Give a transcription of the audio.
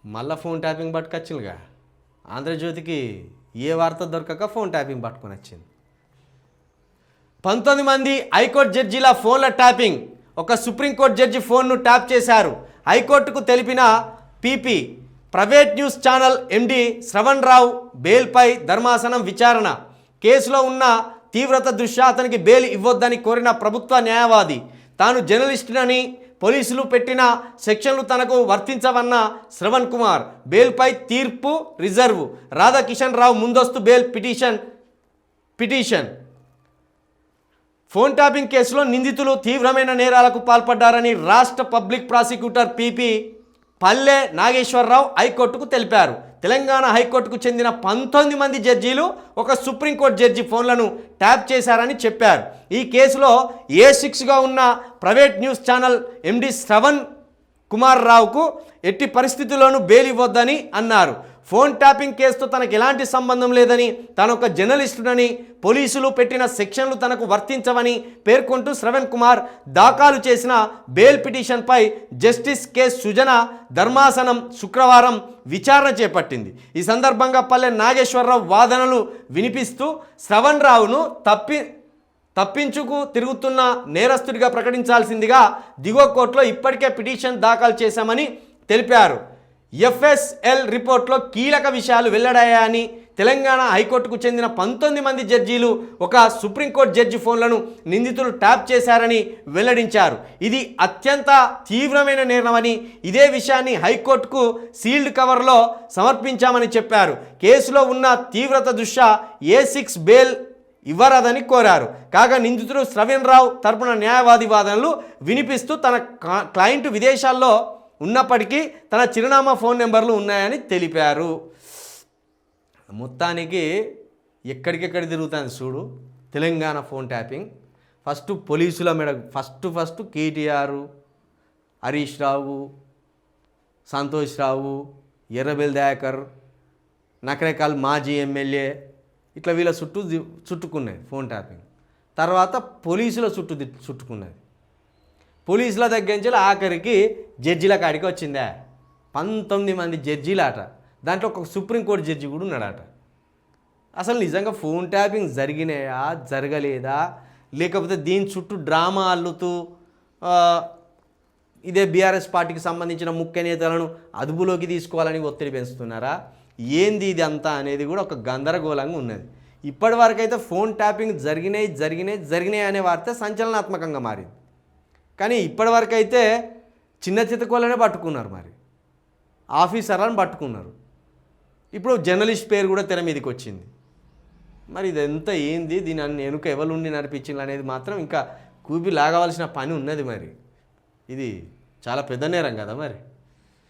మళ్ళీ phone tapping పట్టుకొచ్చిందిగా. ఆంధ్రజ్యోతికి ఏ వార్త దొరకక ఫోన్ ట్యాపింగ్ పట్టుకొని వచ్చింది. 19 మంది హైకోర్టు జడ్జీల ఫోన్ల ట్యాపింగ్. ఒక సుప్రీంకోర్టు జడ్జి ఫోన్ను ట్యాప్ చేశారు. హైకోర్టుకు తెలిపిన PP. Private news channel MD Shravan Rao బెయిల్పై ధర్మాసనం విచారణ. కేసులో ఉన్న తీవ్రత దృష్ట్యా అతనికి బెయిల్ ఇవ్వొద్దని కోరిన ప్రభుత్వ న్యాయవాది. తాను జర్నలిస్టునని పోలీసులు పెట్టిన సెక్షన్లు తనకు వర్తించవన్న శ్రవణ్ కుమార్. బెయిల్పై తీర్పు రిజర్వ్. రాధాకిషన్ రావు ముందస్తు బెయిల్ పిటిషన్. ఫోన్ ట్యాపింగ్ కేసులో నిందితులు తీవ్రమైన నేరాలకు పాల్పడ్డారని రాష్ట్ర పబ్లిక్ ప్రాసిక్యూటర్ పీపీ పల్లె నాగేశ్వరరావు హైకోర్టుకు తెలిపారు. తెలంగాణ హైకోర్టుకు చెందిన 19 మంది జడ్జీలు ఒక సుప్రీంకోర్టు జడ్జి ఫోన్లను ట్యాప్ చేశారని చెప్పారు. ఈ కేసులో A6గా ఉన్న private news channel MD Shravan Kumar రావుకు ఎట్టి పరిస్థితుల్లోనూ బెయిల్ ఇవ్వొద్దని అన్నారు. ఫోన్ ట్యాపింగ్ కేసుతో తనకు ఎలాంటి సంబంధం లేదని, తాను ఒక జర్నలిస్టునని, పోలీసులు పెట్టిన సెక్షన్లు తనకు వర్తించవని పేర్కొంటూ శ్రవణ్ కుమార్ దాఖలు చేసిన బెయిల్ పిటిషన్పై జస్టిస్ కె సుజన ధర్మాసనం శుక్రవారం విచారణ చేపట్టింది. ఈ సందర్భంగా పల్లె నాగేశ్వరరావు వాదనలు వినిపిస్తూ శ్రవణ్ రావును తప్పించుకు తిరుగుతున్న నేరస్తుడిగా ప్రకటించాల్సిందిగా దిగువ కోర్టులో ఇప్పటికే పిటిషన్ దాఖలు చేశామని తెలిపారు. FSL రిపోర్ట్లో కీలక విషయాలు వెల్లడయ్యాయని, తెలంగాణ హైకోర్టుకు చెందిన 19 మంది జడ్జీలు ఒక సుప్రీంకోర్టు జడ్జి ఫోన్లను నిందితులు ట్యాప్ చేశారని వెల్లడించారు. ఇది అత్యంత తీవ్రమైన నేరమని, ఇదే విషయాన్ని హైకోర్టుకు సీల్డ్ కవర్లో సమర్పించామని చెప్పారు. కేసులో ఉన్న తీవ్రత దృష్ట్యా A6 బెయిల్ ఇవ్వరాదని కోరారు. కాగా నిందితుడు శ్రవణ్ రావు తరపున న్యాయవాది వాదనలు వినిపిస్తూ తన క్లయింట్ విదేశాల్లో ఉన్నప్పటికీ తన చిరునామా ఫోన్ నెంబర్లు ఉన్నాయని తెలిపారు. మొత్తానికి ఎక్కడికెక్కడ తిరుగుతుంది చూడు తెలంగాణ ఫోన్ ట్యాపింగ్. ఫస్ట్ పోలీసుల మీద ఫస్ట్ కేటీఆర్, హరీష్ రావు, సంతోష్ రావు, ఎర్రబెల్ దయాకర్, నకరేకల్ మాజీ ఎమ్మెల్యే, ఇట్లా వీళ్ళ చుట్టుకున్నది ఫోన్ ట్యాపింగ్. తర్వాత పోలీసుల చుట్టుకున్నది. పోలీసుల దగ్గర నుంచి ఆఖరికి జడ్జిల కాడికి వచ్చిందా. 19 మంది జడ్జీలాట. దాంట్లో ఒక సుప్రీంకోర్టు జడ్జి కూడా ఉన్నాడట. అసలు నిజంగా ఫోన్ ట్యాపింగ్ జరిగినాయా, జరగలేదా, లేకపోతే దీని చుట్టూ డ్రామా అల్లుతూ ఇదే బీఆర్ఎస్ పార్టీకి సంబంధించిన ముఖ్య నేతలను అదుపులోకి తీసుకోవాలని ఒత్తిడి పెంచుతున్నారా, ఏంది ఇది అంతా అనేది కూడా ఒక గందరగోళంగా ఉన్నది. ఇప్పటి వరకైతే ఫోన్ ట్యాపింగ్ జరిగినాయి అనే వార్త సంచలనాత్మకంగా మారింది. కానీ ఇప్పటివరకు అయితే చిన్న చితకోళ్ళనే పట్టుకున్నారు, మరి ఆఫీసర్లను పట్టుకున్నారు. ఇప్పుడు జర్నలిస్ట్ పేరు కూడా తెర మీదకి వచ్చింది. మరి ఇదంతా ఏంది, దీని వెనుక ఎవరుండి నడిపించింది అనేది మాత్రం ఇంకా కూపి లాగవలసిన పని ఉన్నది. మరి ఇది చాలా పెద్ద నేరం కదా మరి.